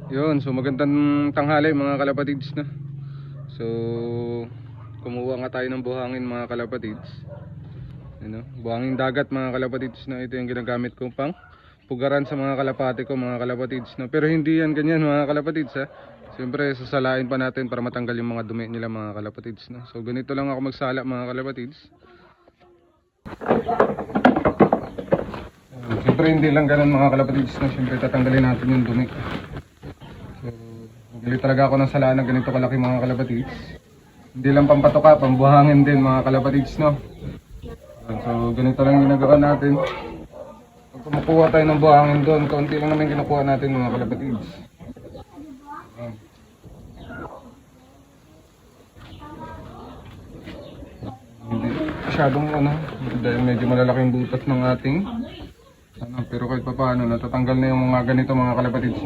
Yun, so magandang tanghali mga kalapatids na. So kumuha nga tayo ng buhangin mga kalapatids. Buhangin dagat mga kalapatids na. Ito yung ginagamit ko pang pugaran sa mga kalapati ko mga kalapatids na. Pero hindi yan ganyan mga kalapatids ha. Siyempre sasalain pa natin para matanggal yung mga dumi nila mga kalapatids na. So ganito lang ako magsala mga kalapatids. Siyempre hindi lang ganun mga kalapatids na. Siyempre tatanggalin natin yung dumi. So magali talaga ako ng salaan ng ganito kalaki mga kalapatids. Hindi lang pampatoka, pambuhangin din mga kalapatids no. So ganito lang ginagawa natin. Pag kumukuha tayo ng buhangin doon, kaunti lang naman kinukuha natin mga kalapatids. Hindi masyadong dahil medyo malalaki yung butas ng ating pero kahit pa paano natatanggal na yung mga ganito mga kalapatids.